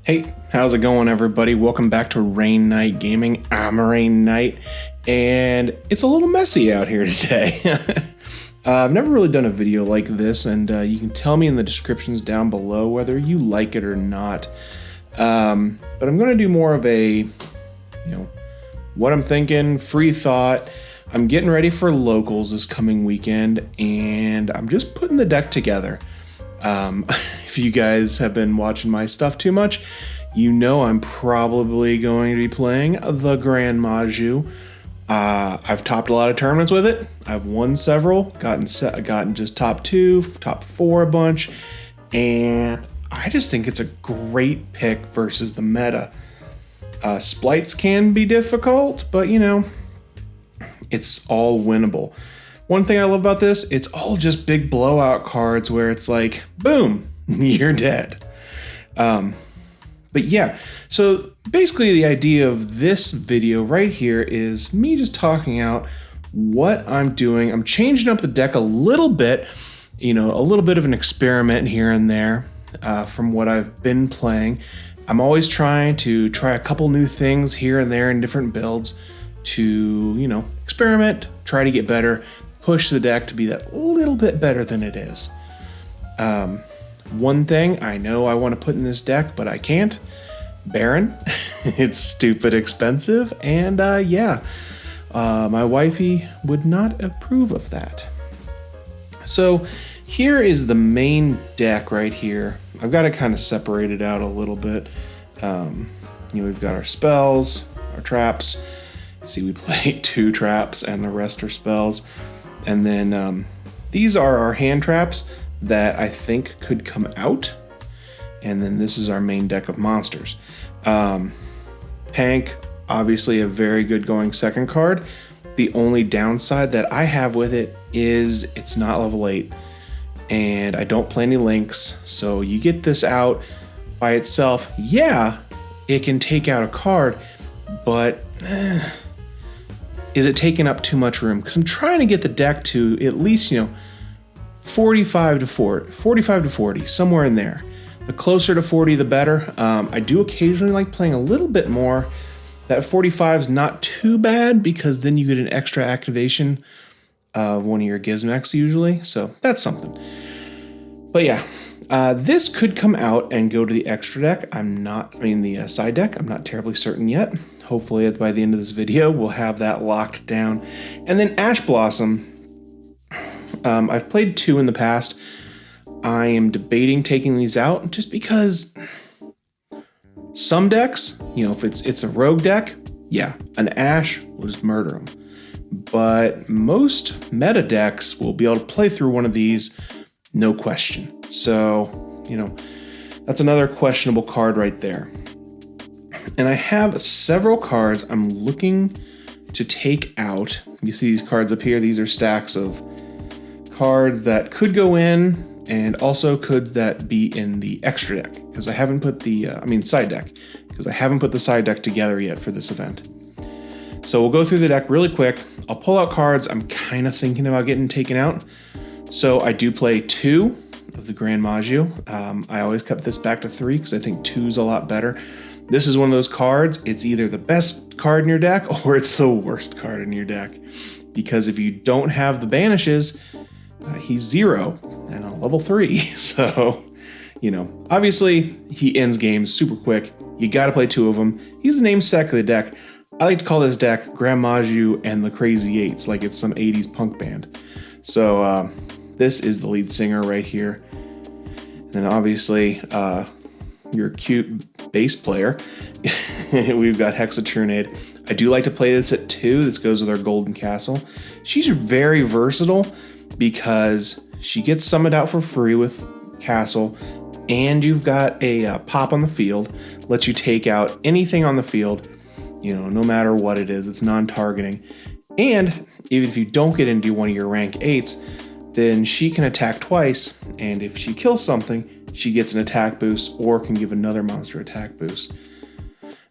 Hey, how's it going, everybody? Welcome back to Rainnite Gaming. I'm Rainnite, and it's a little messy out here today. I've never really done a video like this, and you can tell me in the descriptions down below whether you like it or not. But I'm going to do more of a, what I'm thinking, free thought. I'm getting ready for locals this coming weekend, and I'm just putting the deck together. If you guys have been watching my stuff too much, you know I'm probably going to be playing the Gren Maju. I've topped a lot of tournaments with it. I've won several, gotten just top 2, top 4 a bunch, and I just think it's a great pick versus the meta. Splites can be difficult, but it's all winnable. One thing I love about this, it's all just big blowout cards where it's like, boom, you're dead. But yeah, so basically the idea of this video right here is me just talking out what I'm doing. I'm changing up the deck a little bit, a little bit of an experiment here and there from what I've been playing. I'm always trying to try a couple new things here and there in different builds to, experiment, try to get better, push the deck to be that little bit better than it is. One thing I know I want to put in this deck, but I can't. Baron. It's stupid expensive, and my wifey would not approve of that. So here is the main deck right here. I've got to kind of separate it out a little bit. We've got our spells, our traps. See, we play 2 traps and the rest are spells. And then these are our hand traps that I think could come out. And then this is our main deck of monsters. Pank, obviously a very good going second card. The only downside that I have with it is it's not level 8. And I don't play any links. So you get this out by itself. Yeah, it can take out a card, but is it taking up too much room? Because I'm trying to get the deck to at least, 45 to 40, somewhere in there. The closer to 40, the better. I do occasionally like playing a little bit more. That 45 is not too bad because then you get an extra activation of one of your Gizmex usually. So that's something. But yeah, this could come out and go to the extra deck. The side deck. I'm not terribly certain yet. Hopefully by the end of this video, we'll have that locked down. And then Ash Blossom. I've played 2 in the past. I am debating taking these out just because some decks, if it's a rogue deck, yeah, an Ash will just murder them. But most meta decks will be able to play through one of these, no question. So, that's another questionable card right there. And I have several cards I'm looking to take out. You see these cards up here? These are stacks of cards that could go in and also could that be in the extra deck because I haven't put the side deck because I haven't put the side deck together yet for this event. So we'll go through the deck really quick. I'll pull out cards I'm kind of thinking about getting taken out. So I do play 2 of the Gren Maju. I always kept this back to 3 because I think 2 is a lot better. This is one of those cards. It's either the best card in your deck or it's the worst card in your deck because if you don't have the banishes, he's 0 and a level 3. So, obviously he ends games super quick. You got to play 2 of them. He's the namesake of the deck. I like to call this deck Gren Maju and the Crazy Eights, like it's some 80s punk band. So this is the lead singer right here. And then obviously your cute bass player. We've got Hexaturnade. I do like to play this at 2. This goes with our Golden Castle. She's very versatile because she gets summoned out for free with Castle, and you've got a pop on the field, lets you take out anything on the field, no matter what it is. It's non-targeting. And even if you don't get into one of your rank 8s, then she can attack twice, and if she kills something, she gets an attack boost or can give another monster attack boost.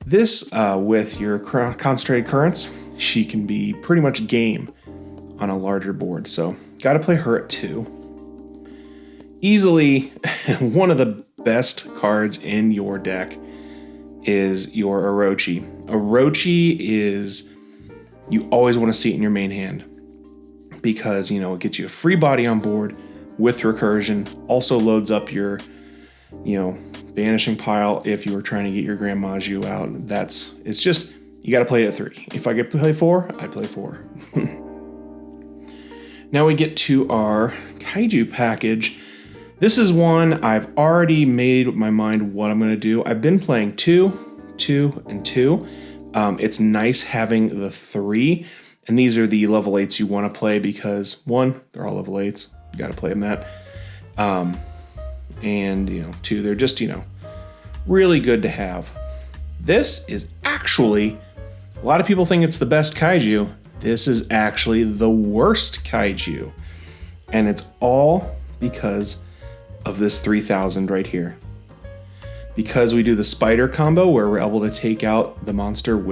This, with your concentrated currents, she can be pretty much game on a larger board. So, got to play her at 2. Easily one of the best cards in your deck is your Orochi. Orochi is, you always want to see it in your main hand because, you know, it gets you a free body on board with recursion, also loads up your, you know, banishing pile if you were trying to get your Gren Maju out. It's just, you got to play it at 3. If I could play 4, I'd play 4. Now we get to our Kaiju package. This is one I've already made up my mind what I'm going to do. I've been playing 2, 2, and 2. It's nice having the 3, and these are the level 8s you want to play because 1, they're all level 8s. You got to play them that. And, you know, 2, they're just, you know, really good to have. This is actually, a lot of people think it's the best Kaiju. This is actually the worst Kaiju. And it's all because of this 3000 right here. Because we do the spider combo where we're able to take out the monsters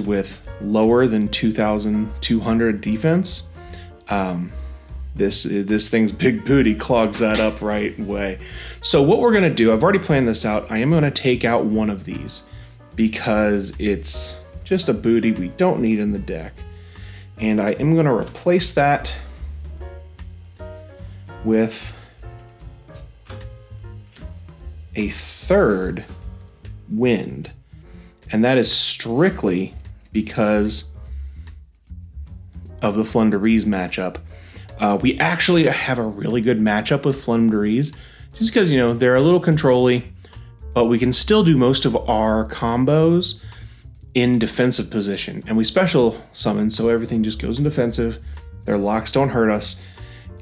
with lower than 2200 defense. This thing's big booty clogs that up right away. So what we're gonna do, I've already planned this out. I am gonna take out one of these because it's just a booty we don't need in the deck. And I am gonna replace that with a third wind. And that is strictly because of the Flundereeze matchup. We actually have a really good matchup with Flundereeze, just because, you know, they're a little control-y, but we can still do most of our combos in defensive position. And we special summon, so everything just goes in defensive. Their locks don't hurt us.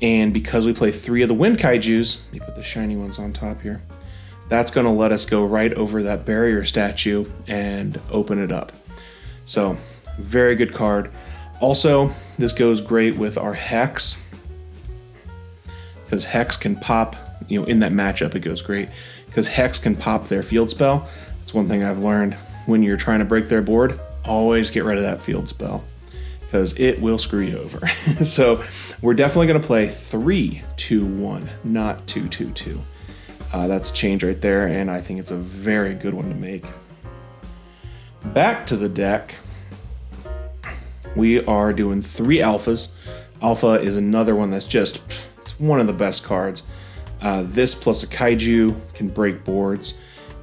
And because we play 3 of the Wind Kaijus, let me put the shiny ones on top here, that's going to let us go right over that barrier statue and open it up. So, very good card. Also, this goes great with our Hex, because Hex can pop, you know, in that matchup it goes great, because Hex can pop their field spell. That's one thing I've learned when you're trying to break their board, always get rid of that field spell, because it will screw you over. So we're definitely going to play 3-2-1, not 2-2-2. That's a change right there, and I think it's a very good one to make. Back to the deck, we are doing 3 alphas. Alpha is another one that's just, it's one of the best cards. This plus a Kaiju can break boards.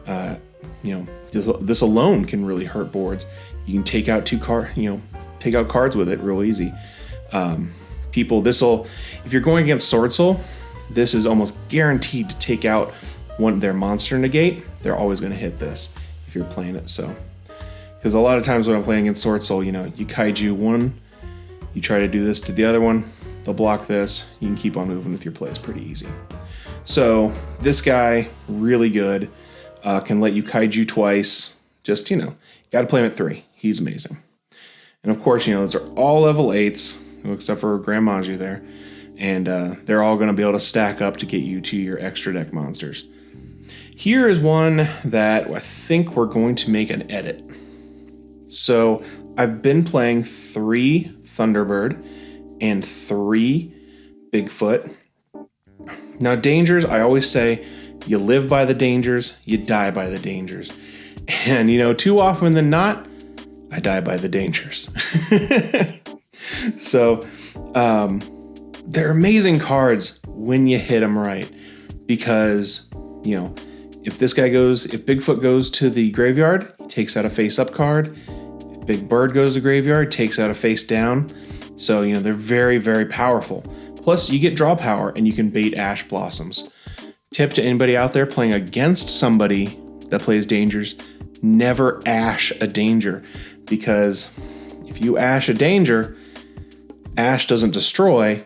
You know, this alone can really hurt boards. You can take out take out cards with it real easy. If you're going against Sword Soul, this is almost guaranteed to take out their monster negate. They're always going to hit this if you're playing it. So, because a lot of times when I'm playing against Sword Soul, you know, you Kaiju one, you try to do this to the other one, they'll block this. You can keep on moving with your plays pretty easy. So this guy, really good, can let you Kaiju twice. Just, you know, got to play him at 3. He's amazing. And of course, you know, those are all level 8s, except for Gren Maju there. And they're all going to be able to stack up to get you to your extra deck monsters. Here is one that I think we're going to make an edit. So I've been playing 3 Thunderbird and 3 Bigfoot. Now dangers, I always say, you live by the dangers, you die by the dangers. And, you know, too often than not, I die by the dangers. So, they're amazing cards when you hit them right. Because, you know, if Bigfoot goes to the graveyard, he takes out a face-up card. If Big Bird goes to the graveyard, takes out a face-down. So, you know, they're very, very powerful. Plus, you get draw power, and you can bait Ash Blossoms. Tip to anybody out there playing against somebody that plays dangers, never Ash a danger. Because if you Ash a danger, Ash doesn't destroy,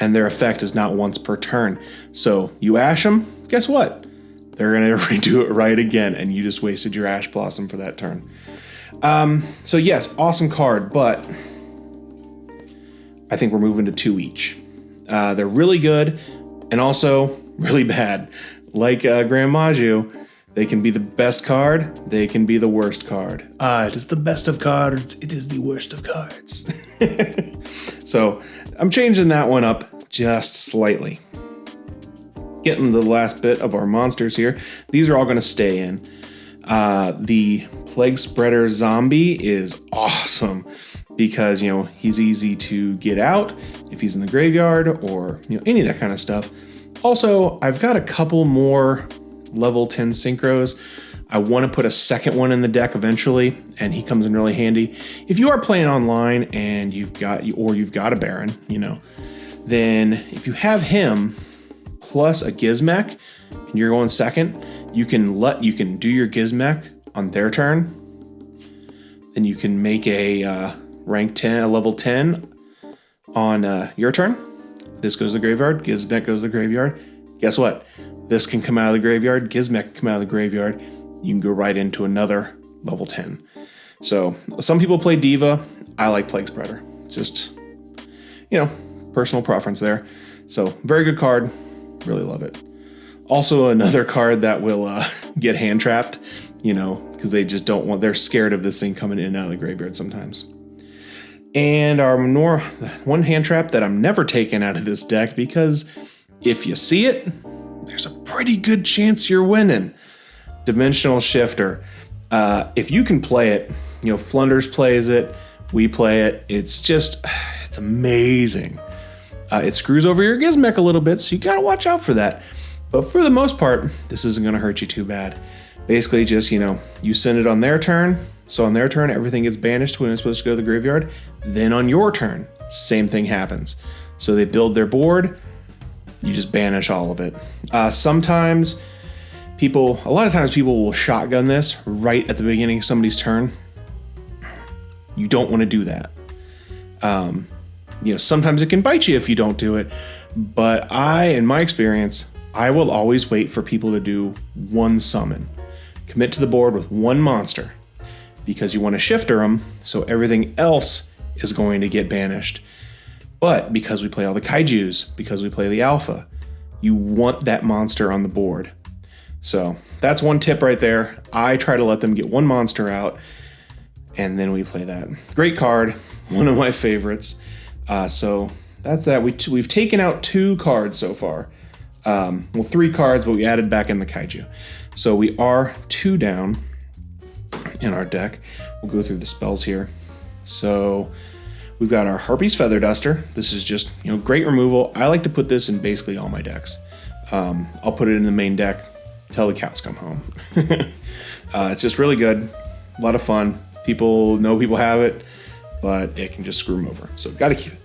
and their effect is not once per turn. So you Ash them, guess what? They're going to redo it right again, and you just wasted your Ash Blossom for that turn. So yes, awesome card, but I think we're moving to 2 each. They're really good, and also really bad. Like Gren Maju, they can be the best card, they can be the worst card. It is the best of cards, it is the worst of cards. So I'm changing that one up just slightly. getting to the last bit of our monsters here. These are all going to stay in. The Plague Spreader Zombie is awesome because, you know, he's easy to get out if he's in the graveyard or, you know, any of that kind of stuff. Also, I've got a couple more level 10 synchros. I want to put a second one in the deck eventually, and he comes in really handy. If you are playing online and you've got a Baron, you know, then if you have him plus a Gizmek and you're going second, you can do your Gizmek on their turn. Then you can make a rank 10, a level 10 on your turn. This goes to the graveyard, Gizmek goes to the graveyard. Guess what? This can come out of the graveyard, Gizmek can come out of the graveyard. You can go right into another level 10. So some people play Diva. I like Plague Spreader. Just, you know, personal preference there. So very good card. Really love it. Also another card that will get hand trapped, you know, because they're scared of this thing coming in and out of the graveyard sometimes. And our one hand trap that I'm never taking out of this deck, because if you see it, there's a pretty good chance you're winning. Dimensional Shifter. If you can play it, you know, Flunders plays it, we play it. It's amazing. It screws over your Gizmek a little bit, so you gotta watch out for that. But for the most part, this isn't gonna hurt you too bad. Basically just, you know, you send it on their turn. So on their turn, everything gets banished when it's supposed to go to the graveyard. Then on your turn, same thing happens. So they build their board, you just banish all of it. A lot of times people will shotgun this right at the beginning of somebody's turn. You don't want to do that. You know, sometimes it can bite you if you don't do it. But in my experience, I will always wait for people to do one summon. Commit to the board with one monster, because you want to shifter them, so everything else is going to get banished. But because we play all the Kaijus, because we play the Alpha, you want that monster on the board. So that's one tip right there. I try to let them get one monster out, and then we play that. Great card, one of my favorites. So that's that. We've taken out 2 cards so far. 3 cards, but we added back in the Kaiju. So we are 2 down in our deck. We'll go through the spells here. So we've got our Harpy's Feather Duster. This is just, you know, great removal. I like to put this in basically all my decks. I'll put it in the main deck till the cows come home. It's just really good. A lot of fun. People have it, but it can just screw them over. So got to keep it.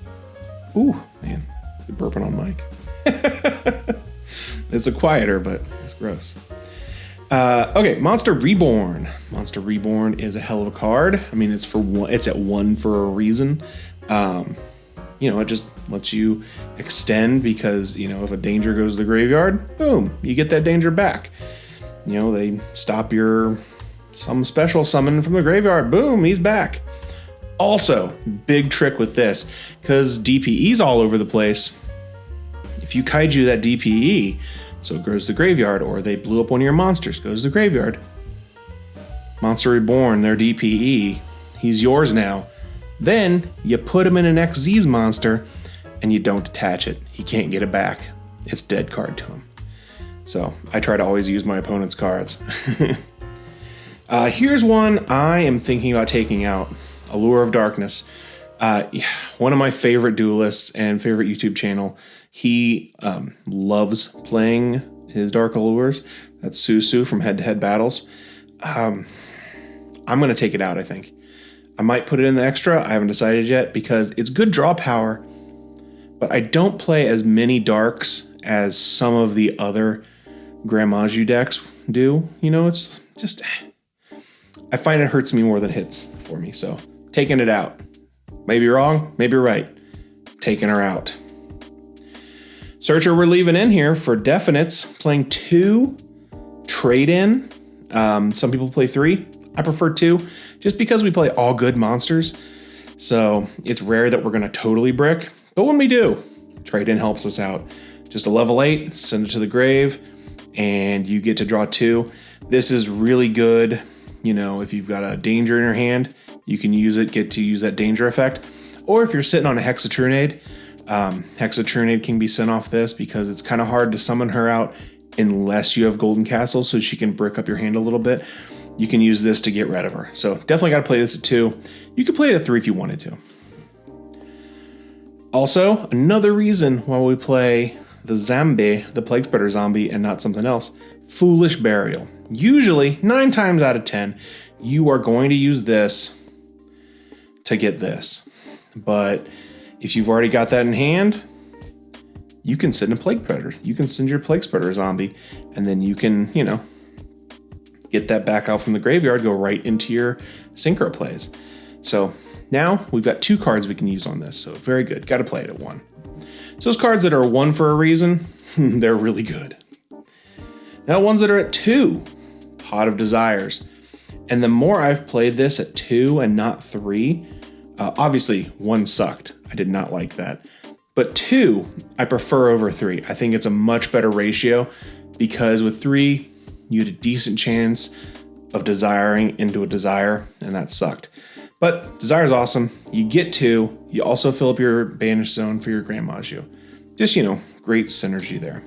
Ooh, man, you're burping on mic. It's a quieter, but it's gross. Okay, Monster Reborn. Monster Reborn is a hell of a card. I mean, it's at 1 for a reason. You know, it just lets you extend because, you know, if a danger goes to the graveyard, boom, you get that danger back. You know, they stop some special summon from the graveyard, boom, he's back. Also, big trick with this, because DPE's all over the place. If you Kaiju that DPE, so it goes to the graveyard, or they blew up one of your monsters, goes to the graveyard. Monster Reborn, their DPE, he's yours now. Then you put him in an XZ's monster, and you don't detach it. He can't get it back. It's dead card to him. So I try to always use my opponent's cards. Here's one I am thinking about taking out. Allure of Darkness. One of my favorite duelists and favorite YouTube channel. He loves playing his Dark Allures. That's Susu from Head to Head Battles. I'm going to take it out, I think. I might put it in the extra. I haven't decided yet because it's good draw power, but I don't play as many darks as some of the other Gren Maju decks do. You know, it's just, I find it hurts me more than it hits for me. So taking it out. Maybe you're wrong, maybe you're right. Taking her out. Searcher we're leaving in here for definites, playing 2, trade in. Some people play 3. I prefer 2, just because we play all good monsters. So it's rare that we're going to totally brick. But when we do, trade in helps us out. Just a level 8, send it to the grave, and you get to draw 2. This is really good. You know, if you've got a danger in your hand, you can use it, get to use that danger effect. Or if you're sitting on a Hexatronade, Hexaturnade can be sent off this because it's kind of hard to summon her out unless you have Golden Castle, so she can brick up your hand a little bit. You can use this to get rid of her. So definitely got to play this at 2. You could play it at 3 if you wanted to. Also, another reason why we play the zombie, the Plague Spreader zombie, and not something else, Foolish Burial. Usually, 9 times out of 10, you are going to use this to get this. But if you've already got that in hand, you can send a Plague Spreader. You can send your Plague Spreader zombie, and then you can, get that back out from the graveyard, go right into your synchro plays. So now we've got 2 cards we can use on this. So very good. Got to play it at 1. So those cards that are 1 for a reason, they're really good. Now ones that are at 2, Pot of Desires. And the more I've played this at 2 and not 3, obviously 1 sucked. I did not like that. But 2, I prefer over 3. I think it's a much better ratio because with 3, you had a decent chance of desiring into a desire, and that sucked. But Desire is awesome. You get 2. You also fill up your banish zone for your Gren Maju. Just, great synergy there.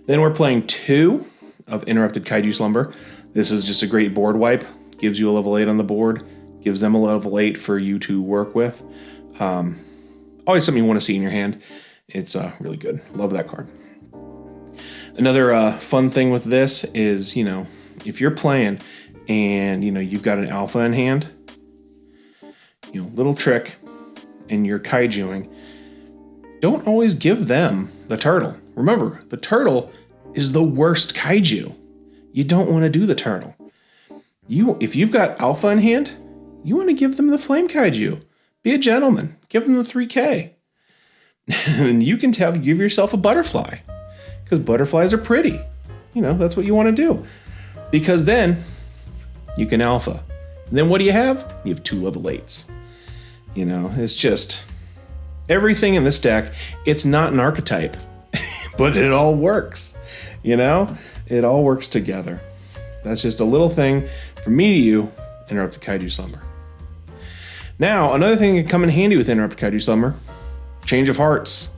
Then we're playing 2 of Interrupted Kaiju Slumber. This is just a great board wipe. Gives you a level 8 on the board. Gives them a level 8 for you to work with. Always something you want to see in your hand. It's really good. Love that card. Another fun thing with this is, if you're playing and, you've got an alpha in hand, little trick, and you're kaijuing, don't always give them the turtle. Remember, the turtle is the worst kaiju. You don't want to do the turtle. If you've got alpha in hand, you want to give them the flame kaiju. Be a gentleman. Give them the 3K. And you can give yourself a butterfly. Because butterflies are pretty. That's what you want to do. Because then you can alpha. And then what do you have? You have 2 level 8s. It's just everything in this deck. It's not an archetype, but it all works. It all works together. That's just a little thing from me to you, Interrupted Kaiju Slumber. Now, another thing that can come in handy with Interrupted Kaiju Slumber, Change of Hearts.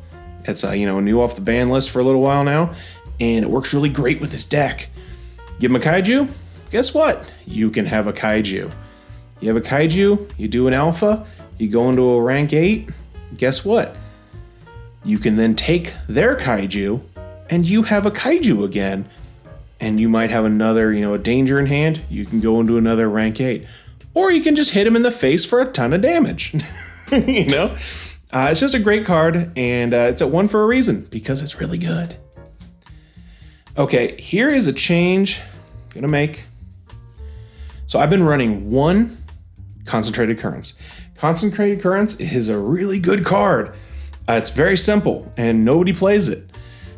It's new off the ban list for a little while now, and it works really great with this deck. Give them a kaiju, guess what? You can have a kaiju. You have a kaiju, you do an alpha, you go into a rank 8, guess what? You can then take their kaiju, and you have a kaiju again, and you might have another, a danger in hand, you can go into another rank 8. Or you can just hit him in the face for a ton of damage. It's just a great card, and it's at 1 for a reason, because it's really good. Okay, here is a change I'm going to make. So I've been running 1 Concentrated Currents. Concentrated Currents is a really good card. It's very simple, and nobody plays it.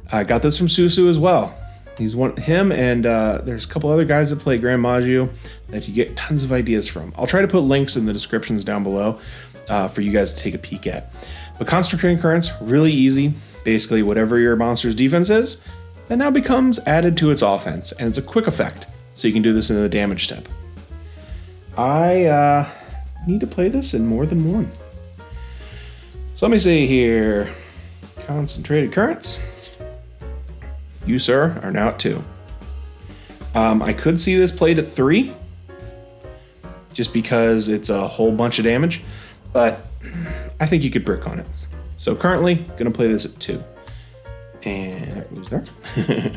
I got this from Susu as well. Him and there's a couple other guys that play Gren Maju that you get tons of ideas from. I'll try to put links in the descriptions down below for you guys to take a peek at. But Concentrating Currents, really easy. Basically, whatever your monster's defense is, that now becomes added to its offense, and it's a quick effect. So you can do this in the damage step. I need to play this in more than 1. So let me see here. Concentrated Currents. You, sir, are now at 2. I could see this played at 3, just because it's a whole bunch of damage, but I think you could brick on it. So currently, gonna play this at 2. And that goes there.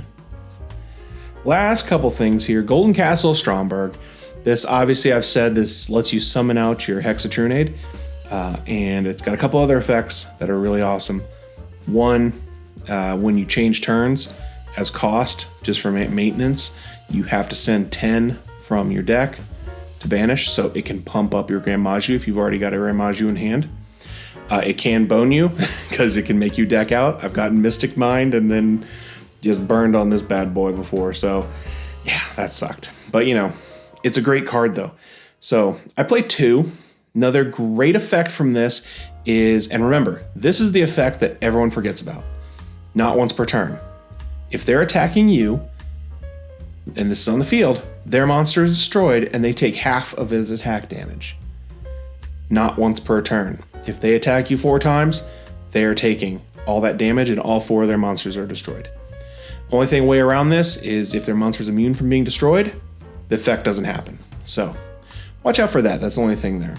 Last couple things here. Golden Castle of Stromberg. This, obviously, I've said this lets you summon out your Hexaturnade, and it's got a couple other effects that are really awesome. One, when you change turns, as cost, just for maintenance, you have to send 10 from your deck to banish, so it can pump up your Gren Maju if you've already got a Gren Maju in hand. It can bone you, because it can make you deck out. I've gotten Mystic Mind and then just burned on this bad boy before, so yeah, that sucked. But it's a great card though. So I play 2. Another great effect from this is, and remember, this is the effect that everyone forgets about. Not once per turn. If they're attacking you, and this is on the field, their monster is destroyed and they take half of its attack damage. Not once per turn. If they attack you 4 times, they are taking all that damage and all 4 of their monsters are destroyed. Only thing way around this is if their monster's immune from being destroyed, the effect doesn't happen. So watch out for that. That's the only thing there.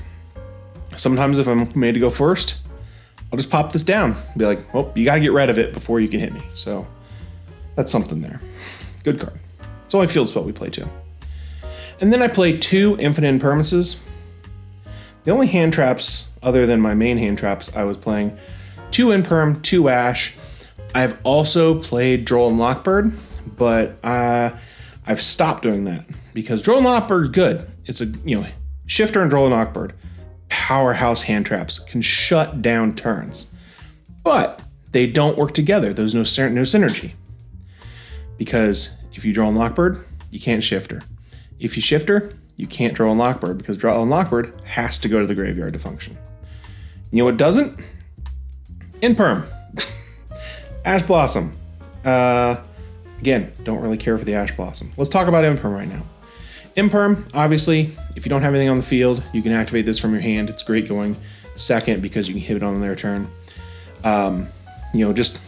Sometimes if I'm made to go first, I'll just pop this down. Be like, well, you gotta get rid of it before you can hit me. So that's something there. Good card. It's the only field spell we play too. And then I play 2 Infinite Impermanences. The only hand traps, other than my main hand traps, I was playing 2 Imperm, 2 Ash. I've also played Droll and Lockbird, but I've stopped doing that because Droll and Lockbird is good. It's a, Shifter and Droll and Lockbird, powerhouse hand traps, can shut down turns. But they don't work together. There's no synergy. Because if you Droll and Lockbird, you can't Shifter. If you Shifter, you can't Droll and Lockbird because Droll and Lockbird has to go to the graveyard to function. You know what doesn't? Imperm. Ash Blossom. Again, don't really care for the Ash Blossom. Let's talk about Imperm right now. Imperm, obviously, if you don't have anything on the field, you can activate this from your hand. It's great going second because you can hit it on their turn. Just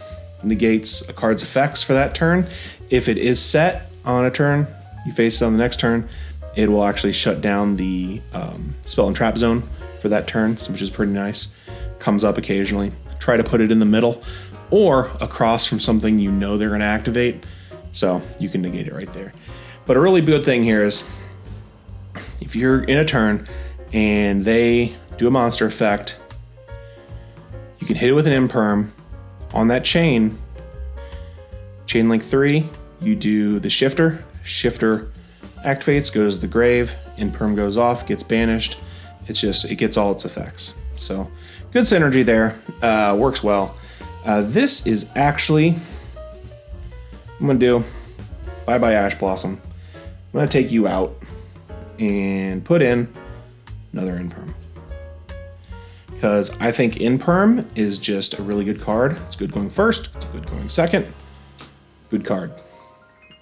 negates a card's effects for that turn. If it is set on a turn, you face it on the next turn, it will actually shut down the spell and trap zone for that turn, which is pretty nice. Comes up occasionally. Try to put it in the middle or across from something you know they're going to activate, so you can negate it right there. But a really good thing here is if you're in a turn and they do a monster effect, you can hit it with an Imperm on that chain link 3, you do the Shifter activates, goes to the grave, Imperm goes off, gets banished. It gets all its effects. So good synergy there, works well. This is actually, I'm gonna do bye-bye Ash Blossom. I'm gonna take you out and put in another Imperm. Because I think Imperm is just a really good card. It's good going first, it's good going second. Good card.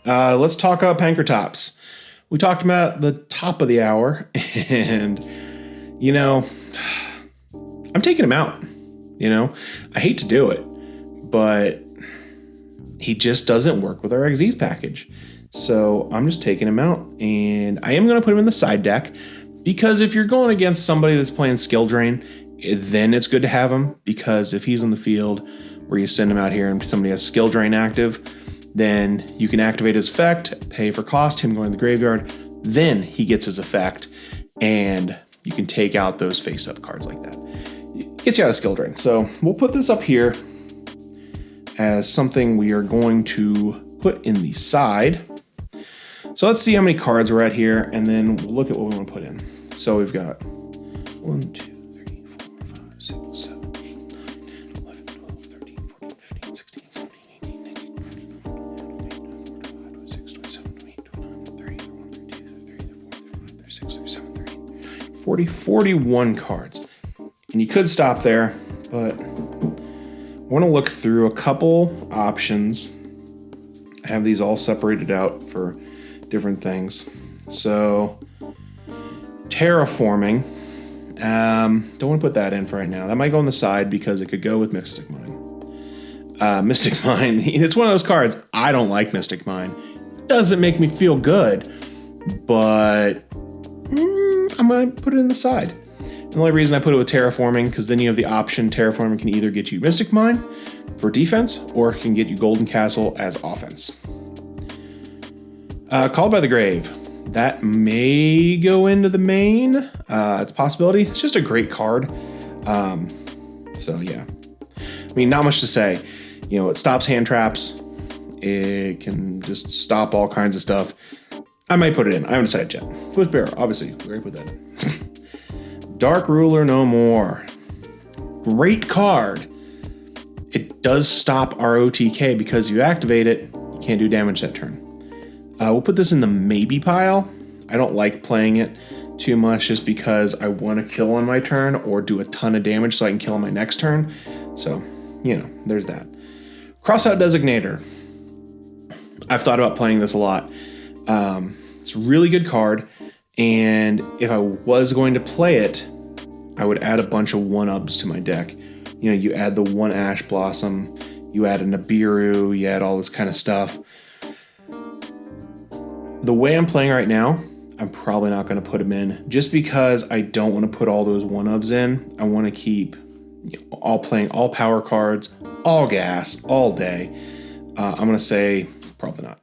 Let's talk about Pankratops. We talked about the top of the hour, and I'm taking him out. I hate to do it, but he just doesn't work with our Xyz package. So I'm just taking him out, and I am going to put him in the side deck because if you're going against somebody that's playing Skill Drain, then it's good to have him, because if he's on the field where you send him out here and somebody has Skill Drain active, then you can activate his effect, pay for cost, him going to the graveyard, then he gets his effect, and you can take out those face-up cards like that. It gets you out of Skill Drain. So we'll put this up here as something we are going to put in the side. So let's see how many cards we're at here, and then we'll look at what we want to put in. So we've got 1, 2, 3, 4, 5, 6, 7, 8, 9, 10, 11, 12, 13, 14, 15, 16, 17, 18, 19, 20, 21, 22, 23, 24, 26, 27, 28, 29, 30, 31, 32, 33, 34, 35, 36, 37, 38, 40, 41 cards. And you could stop there, but I want to look through a couple options. I have these all separated out for different things. So terraforming, don't want to put that in for right now. That might go on the side because it could go with Mystic Mine. Mystic Mine, it's one of those cards. I don't like Mystic Mine. It doesn't make me feel good, but I might put it in the side. And the only reason I put it with terraforming, because then you have the option, terraforming can either get you Mystic Mine for defense, or it can get you Golden Castle as offense. Called by the Grave. That may go into the main. It's a possibility. It's just a great card. So yeah. I mean, not much to say. It stops hand traps. It can just stop all kinds of stuff. I might put it in. I haven't decided yet. Foot Bearer, obviously. We're going to put that in. Dark Ruler no more. Great card. It does stop our OTK because you activate it, you can't do damage that turn. We'll put this in the maybe pile. I don't like playing it too much just because I want to kill on my turn or do a ton of damage so I can kill on my next turn. So, there's that. Crossout Designator. I've thought about playing this a lot. It's a really good card, and if I was going to play it, I would add a bunch of 1-ups to my deck. you add the one Ash Blossom, you add a Nibiru, you add all this kind of stuff. The way I'm playing right now, I'm probably not going to put them in just because I don't want to put all those 1-ofs in. I want to keep playing all power cards, all gas, all day. I'm going to say probably not.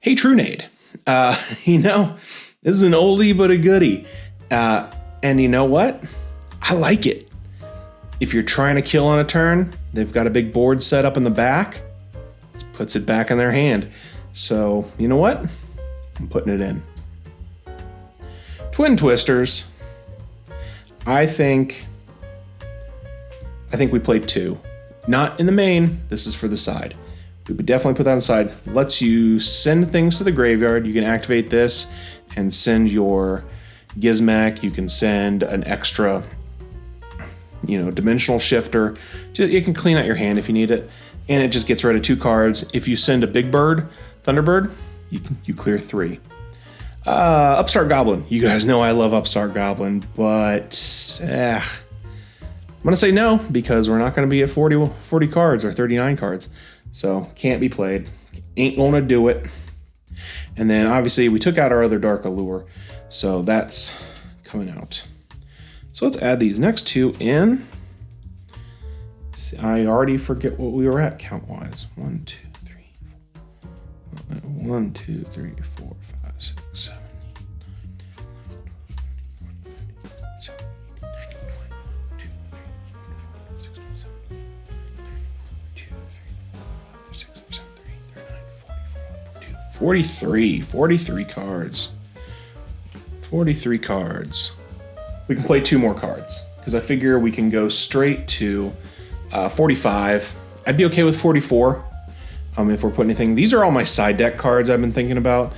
Hey, TrueNade. This is an oldie but a goodie. And you know what? I like it. If you're trying to kill on a turn, they've got a big board set up in the back. It puts it back in their hand. So, you know what? I'm putting it in. Twin Twisters. I think we played 2. Not in the main. This is for the side. We would definitely put that on the side. Lets you send things to the graveyard. You can activate this and send your Gizmek. You can send an extra, dimensional shifter. You can clean out your hand if you need it. And it just gets rid of 2 cards. If you send a Big Bird, Thunderbird, you clear 3. Upstart Goblin. You guys know I love Upstart Goblin, but I'm going to say no because we're not going to be at 40 cards or 39 cards. So can't be played. Ain't going to do it. And then obviously we took out our other Dark Allure. So that's coming out. So let's add these next 2 in. I already forget what we were at count-wise. 1, 2, 3, 4. 1, 2, 3, 4, 5, 6, 7, 43 cards. 43 cards. We can play 2 more cards because I figure we can go straight to 45. I'd be okay with 44 if we're putting anything. These are all my side deck cards I've been thinking about,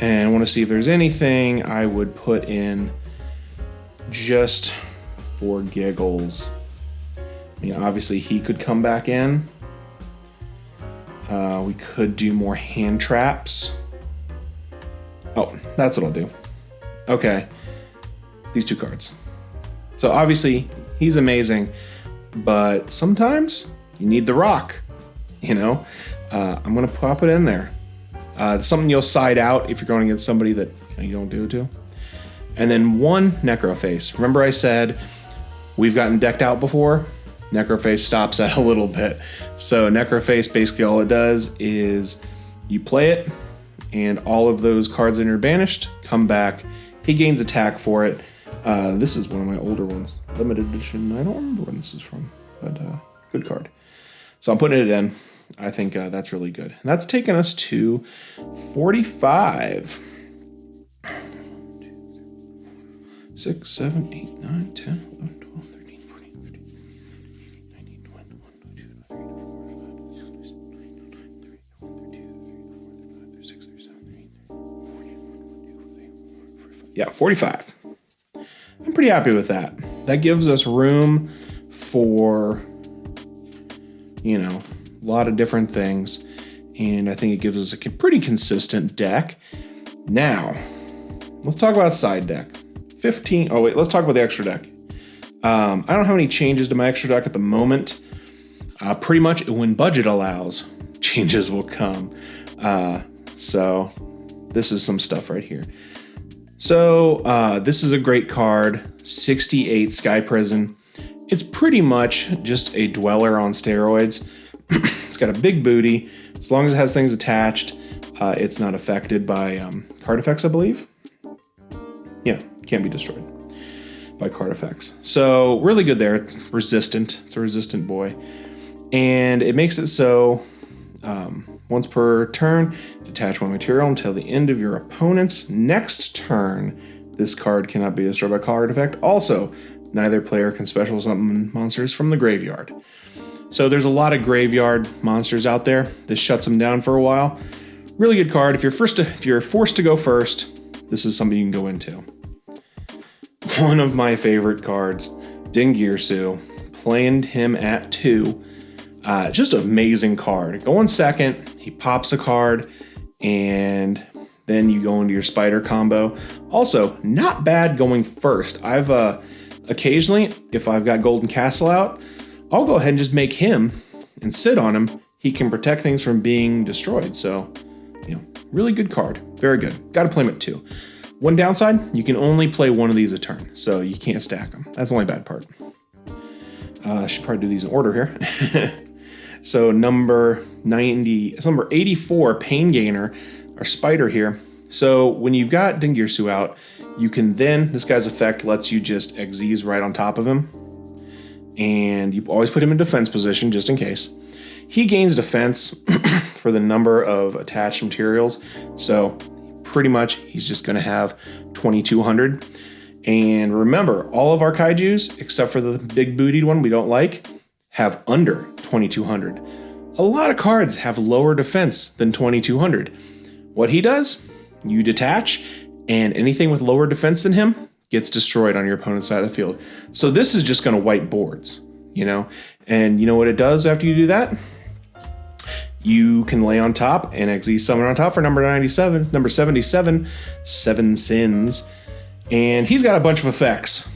and I want to see if there's anything I would put in just for giggles. Obviously he could come back in. We could do more hand traps. Oh, that's what I'll do. Okay. These 2 cards. So obviously he's amazing, but sometimes you need the rock, I'm going to pop it in there. Something you'll side out if you're going against somebody that you don't do it to. And then 1 Necroface. Remember I said we've gotten decked out before? Necroface stops that a little bit. So Necroface, basically all it does is you play it, and all of those cards that are banished come back. He gains attack for it. This is one of my older ones. Limited edition. I don't remember when this is from, but good card. So I'm putting it in. I think that's really good. And that's taken us to 45. 6, 7, 8, 9, 10, 11, 12, 13, 14, 15, 19, 20, 21, 22, 23, 24, 25, 26, 27, 28, 40, 45. I'm pretty happy with that. That gives us room for, a lot of different things. And I think it gives us a pretty consistent deck. Now, let's talk about side deck. 15. Oh, wait, let's talk about the extra deck. I don't have any changes to my extra deck at the moment. Pretty much when budget allows, changes will come. So this is some stuff right here. So this is a great card, 68 Sky Prison. It's pretty much just a Dweller on steroids. It's got a big booty. As long as it has things attached, it's not affected by card effects, I believe. Yeah, can't be destroyed by card effects. So really good there. It's resistant. It's a resistant boy. And it makes it so once per turn, detach 1 material until the end of your opponent's next turn. This card cannot be destroyed by card effect. Also, neither player can special summon monsters from the graveyard. So there's a lot of graveyard monsters out there. This shuts them down for a while. Really good card. If you're forced to go first, this is something you can go into. One of my favorite cards, Dingirsu. Playing him at 2. Just an amazing card. Go in second, he pops a card, and then you go into your spider combo. Also, not bad going first. I've occasionally, if I've got Golden Castle out, I'll go ahead and just make him and sit on him. He can protect things from being destroyed. So, really good card. Very good. Got to play him at 2. One downside, you can only play one of these a turn, so you can't stack them. That's the only bad part. I should probably do these in order here. So number 84, Pain Gainer, our spider here. So when you've got Dingirsu out, you can then, this guy's effect lets you just Xyz right on top of him. And you always put him in defense position just in case. He gains defense for the number of attached materials. So pretty much he's just going to have 2200. And remember, all of our Kaijus, except for the big bootied one we don't like, have under 2200. A lot of cards have lower defense than 2200. What he does, you detach, and anything with lower defense than him gets destroyed on your opponent's side of the field. So this is just going to wipe boards, And you know what it does after you do that? You can lay on top and Xyz summon on top for number 77, 7 Sins. And he's got a bunch of effects.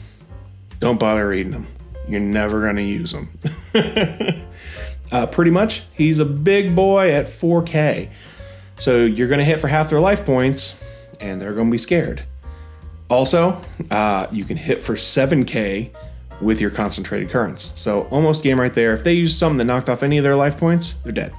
Don't bother reading them. You're never going to use them. Pretty much, he's a big boy at 4K. So you're going to hit for half their life points, and they're going to be scared. Also, you can hit for 7K with your concentrated currents. So almost game right there. If they use something that knocked off any of their life points, they're dead.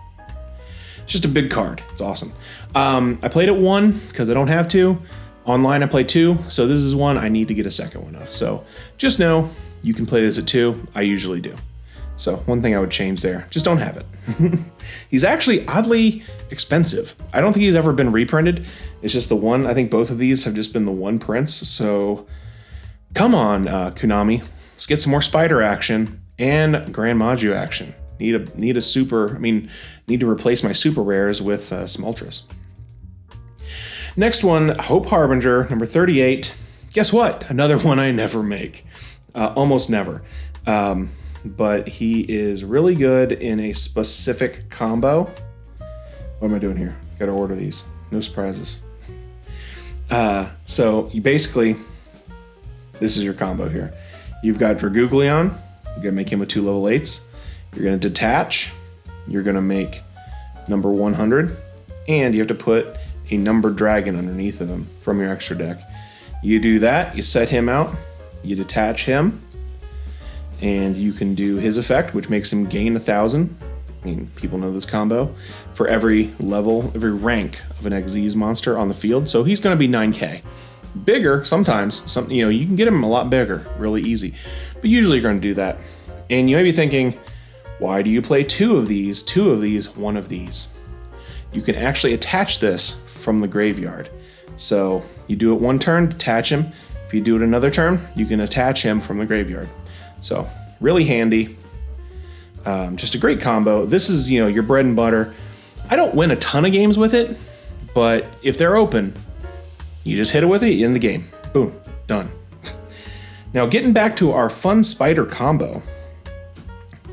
It's just a big card. It's awesome. I played it 1 because I don't have to. Online, I play 2. So this is one I need to get a second one of. So just know you can play this at 2. I usually do. So one thing I would change there, just don't have it. He's actually oddly expensive. I don't think he's ever been reprinted. It's just the one. I think both of these have just been the one prints. So come on, Konami. Let's get some more spider action and Gren Maju action. Need to replace my super rares with some ultras. Next one, Hope Harbinger, number 38. Guess what? Another one I never make. Almost never. But he is really good in a specific combo. What am I doing here? Gotta order these. No surprises. So you basically, this is your combo here. You've got Dragoogleon. You're gonna make him with 2 level 8s. You're gonna detach. You're gonna make number 100. And you have to put a numbered dragon underneath of him from your extra deck. You do that, you set him out, you detach him, and you can do his effect, which makes him gain 1,000. I mean, people know this combo. For every level, every rank of an Xyz monster on the field. So he's going to be 9K. Bigger, sometimes. You can get him a lot bigger, really easy. But usually you're going to do that. And you may be thinking, why do you play 2 of these, 2 of these, 1 of these? You can actually attach this from the graveyard. So you do it 1 turn, detach him. If you do it another turn, you can attach him from the graveyard. So really handy. Just a great combo. This is, your bread and butter. I don't win a ton of games with it, but if they're open, you just hit it with it, you end the game. Boom, done. Now getting back to our fun spider combo.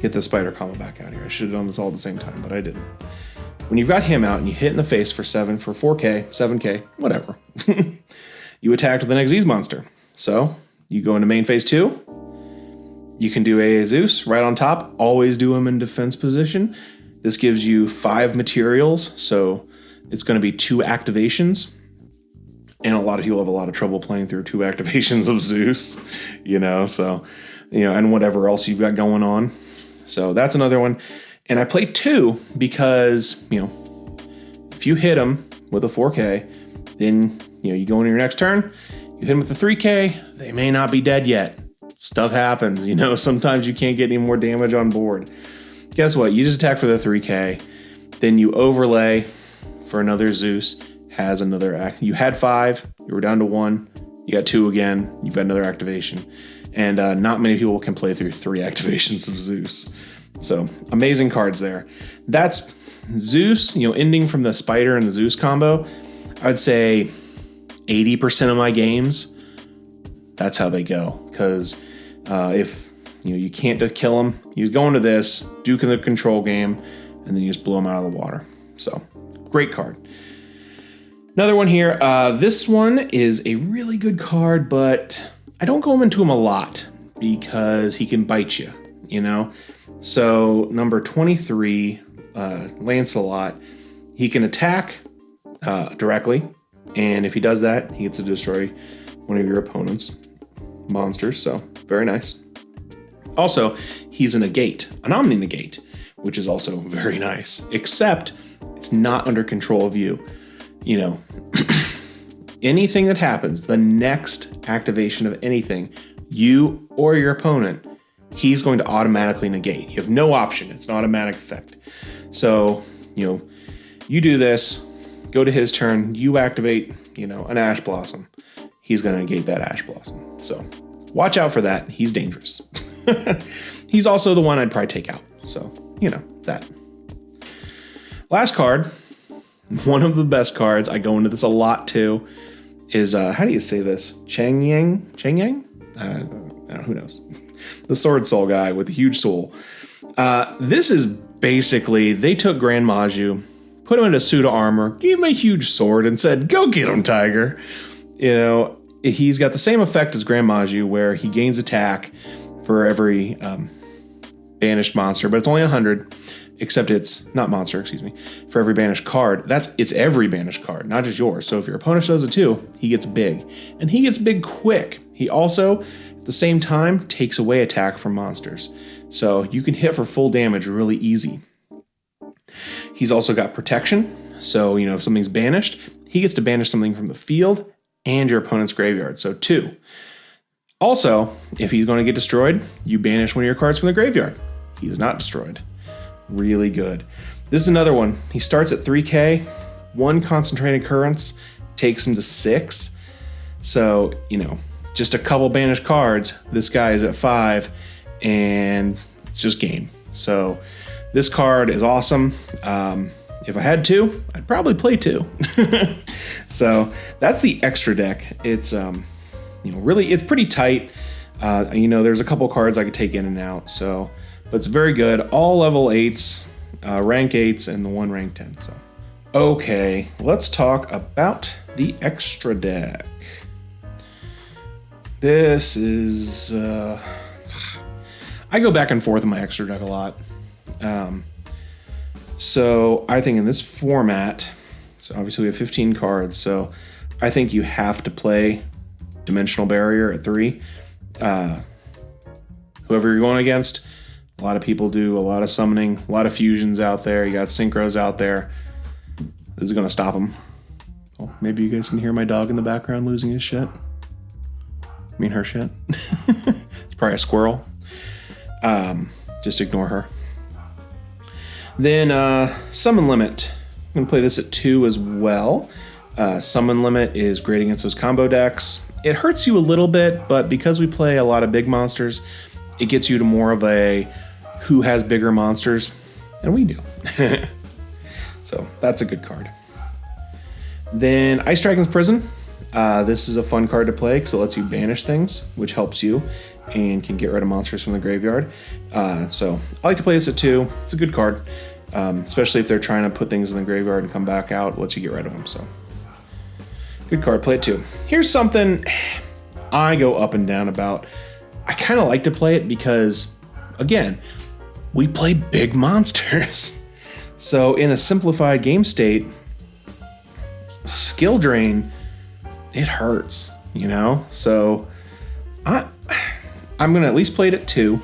Get the spider combo back out here. I should have done this all at the same time, but I didn't. When you've got him out and you hit in the face for 7, for 4K, 7K, whatever, you attack with an Xyz monster. So you go into main phase 2. You can do a Zeus right on top. Always do him in defense position. This gives you 5 materials, so it's going to be 2 activations. And a lot of people have a lot of trouble playing through 2 activations of Zeus, and whatever else you've got going on. So that's another one. And I played 2 because, if you hit them with a 4K, then, you go into your next turn, you hit them with the 3K, they may not be dead yet. Stuff happens, sometimes you can't get any more damage on board. Guess what? You just attack for the 3K, then you overlay for another Zeus, has another act. You had 5, you were down to 1, you got 2 again, you've got another activation. And not many people can play through 3 activations of Zeus. So amazing cards there. That's Zeus, ending from the spider and the Zeus combo. I'd say 80% of my games, that's how they go. Because if you can't kill him, you go into this, Duke in the control game, and then you just blow him out of the water. So great card. Another one here. This one is a really good card, but I don't go into him a lot because he can bite you, you know? So number 23, Lancelot, he can attack directly. And if he does that, he gets to destroy one of your opponent's monsters. So very nice. Also, he's a negate, an omni negate, which is also very nice, except it's not under control of you. You know, anything that happens, the next activation of anything, you or your opponent, he's going to automatically negate. You have no option. It's an automatic effect. So, you know, you do this, go to his turn, you activate, you know, an Ash Blossom. He's going to negate that Ash Blossom. So watch out for that. He's dangerous. He's also the one I'd probably take out. So, you know, that. Last card, one of the best cards, I go into this a lot too, is, how do you say this? Changyang? Who knows? The Sword Soul guy with a huge soul. This is basically, they took Gren Maju, put him in a suit of armor, gave him a huge sword, and said, go get him, Tiger. You know, he's got the same effect as Gren Maju, where he gains attack for every banished monster, but it's only 100, except it's not monster, excuse me, for every banished card. It's every banished card, not just yours. So if your opponent does it too, he gets big, and he gets big quick. He also, at the same time, takes away attack from monsters. So you can hit for full damage really easy. He's also got protection. So, you know, if something's banished, he gets to banish something from the field and your opponent's graveyard. So 2. Also, if he's going to get destroyed, you banish one of your cards from the graveyard. He is not destroyed. Really good. This is another one. He starts at 3k, 1 concentrated currents, takes him to 6. So, you know, just a couple banished cards. This guy is at 5, and it's just game. So this card is awesome. If I had 2, I'd probably play 2. So that's the extra deck. It's you know, really, it's pretty tight. You know, there's a couple cards I could take in and out. So, but it's very good. All level 8s, rank 8s, and the 1 rank 10. So, okay, let's talk about the extra deck. This is, I go back and forth in my extra deck a lot. So I think in this format, so obviously we have 15 cards, so I think you have to play Dimensional Barrier at 3. Whoever you're going against, a lot of people do a lot of summoning, a lot of fusions out there. You got synchros out there. This is going to stop them. Well, maybe you guys can hear my dog in the background losing his shit. I mean her shit. It's probably a squirrel. Just ignore her. Then Summon Limit. I'm going to play this at 2 as well. Summon Limit is great against those combo decks. It hurts you a little bit, but because we play a lot of big monsters, it gets you to more of a who has bigger monsters, and we do. So that's a good card. Then Ice Dragon's Prison. This is a fun card to play because it lets you banish things, which helps you and can get rid of monsters from the graveyard. So I like to play this at 2. It's a good card, especially if they're trying to put things in the graveyard and come back out. It lets you get rid of them. So good card, play it 2. Here's something I go up and down about. I kind of like to play it because, again, we play big monsters. So in a simplified game state, skill drain, it hurts, you know? So I'm going to at least play it at 2.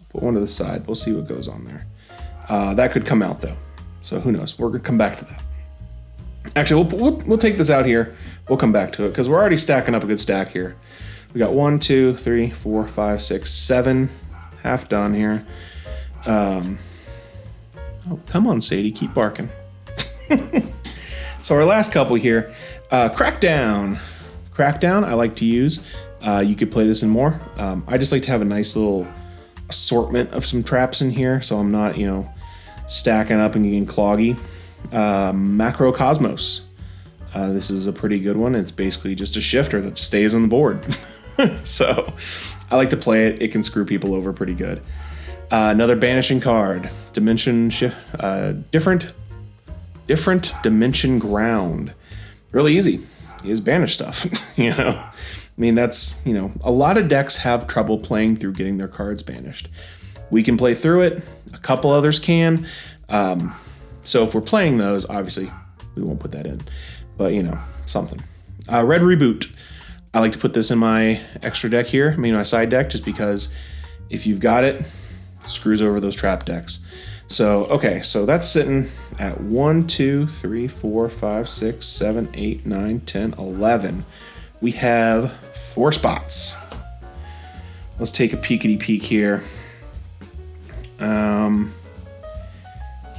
Put one to the side. We'll see what goes on there. That could come out, though. So who knows? We're going to come back to that. Actually, we'll take this out here. We'll come back to it because we're already stacking up a good stack here. We got 1, 2, 3, 4, 5, 6, 7. Half done here. Oh, come on, Sadie. Keep barking. So our last couple here. Crackdown. Crackdown I like to use. You could play this in more. I just like to have a nice little assortment of some traps in here so I'm not, you know, stacking up and getting cloggy. Macrocosmos. This is a pretty good one. It's basically just a shifter that just stays on the board. So I like to play it. It can screw people over pretty good. Another banishing card. Dimension shift. Different dimension ground. Really easy. You just banish stuff. You know, I mean, that's, you know, a lot of decks have trouble playing through getting their cards banished. We can play through it. A couple others can. So if we're playing those, obviously we won't put that in. But, you know, something. Red Reboot. I like to put this in my extra deck here. I mean, my side deck, just because if you've got it, screws over those trap decks. So, okay, so that's sitting at 1, 2, 3, 4, 5, 6, 7, 8, 9, 10, 11. We have 4 spots. Let's take a peekity peek here.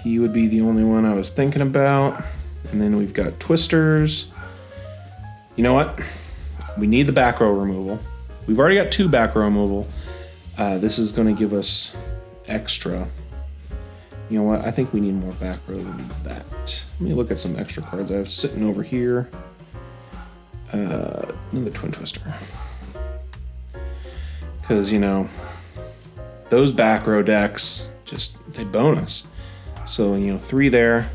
He would be the only one I was thinking about. And then we've got Twisters. You know what? We need the back row removal. We've already got 2 back row removal. This is going to give us extra. You know what? I think we need more back row than that. Let me look at some extra cards I have sitting over here. Another Twin Twister. Because, you know, those back row decks, just, they bonus. So, you know, 3 there.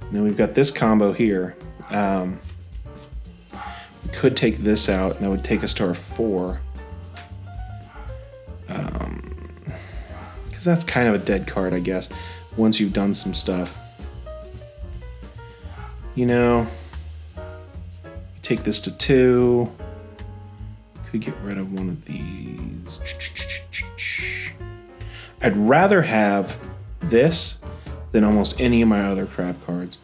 And then we've got this combo here. We could take this out, and that would take us to our 4. Because that's kind of a dead card, I guess, once you've done some stuff. You know, take this to 2. Could get rid of one of these. I'd rather have this than almost any of my other trap cards.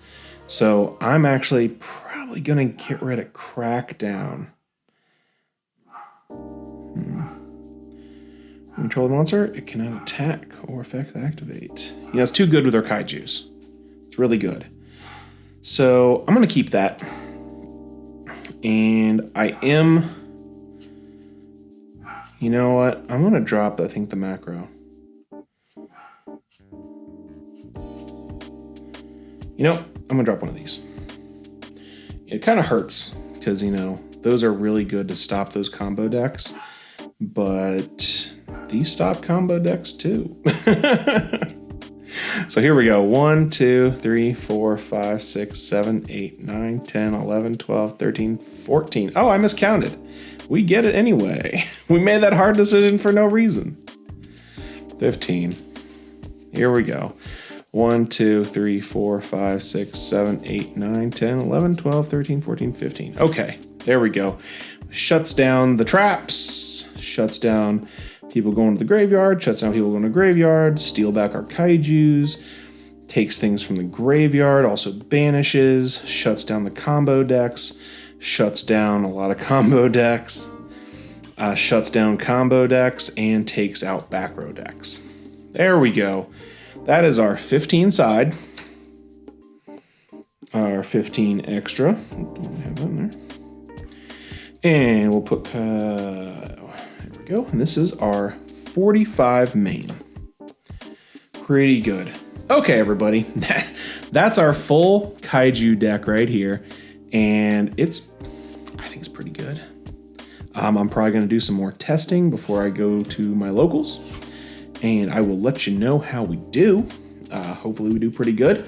So I'm actually probably gonna get rid of Crackdown. Control the monster, it cannot attack or effect activate. You know, it's too good with our Kaijus. It's really good. So I'm gonna keep that. And I am, you know what? I'm gonna drop, I think, the macro. You know, I'm gonna drop one of these. It kind of hurts because, you know, those are really good to stop those combo decks, but these stop combo decks too. So here we go. 1, 2, 3, 4, 5, 6, 7, 8, 9, 10, 11, 12, 13, 14. Oh, I miscounted. We get it anyway. We made that hard decision for no reason. 15. Here we go. 1, 2, 3, 4, 5, 6, 7, 8, 9, 10, 11, 12, 13, 14, 15. Okay, there we go. Shuts down the traps, shuts down people going to the graveyard, shuts down people going to the graveyard, steal back our Kaijus, takes things from the graveyard, also banishes, shuts down the combo decks, shuts down a lot of combo decks, shuts down combo decks, and takes out back row decks. There we go. That is our 15 side. Our 15 extra. Don't have that in there. And we'll put, there we go. And this is our 45 main. Pretty good. Okay, everybody. That's our full Kaiju deck right here. And I think it's pretty good. I'm probably going to do some more testing before I go to my locals. And I will let you know how we do. Hopefully we do pretty good.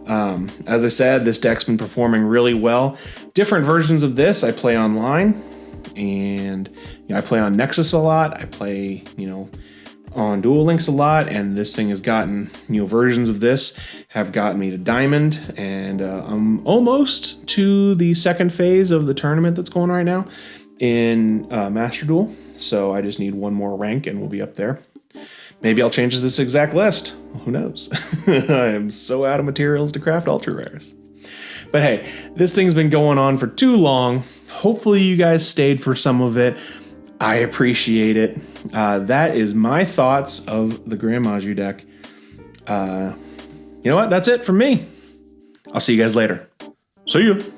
As I said, this deck's been performing really well. Different versions of this I play online, and you know, I play on Nexus a lot. I play, you know, on Duel Links a lot, and this thing has gotten, you know, versions of this have gotten me to Diamond, and I'm almost to the second phase of the tournament that's going right now in Master Duel. So I just need one more rank and we'll be up there. Maybe I'll change this exact list. Who knows? I am so out of materials to craft ultra rares. But hey, this thing's been going on for too long. Hopefully you guys stayed for some of it. I appreciate it. That is my thoughts of the Gren Maju deck. You know what? That's it from me. I'll see you guys later. See you.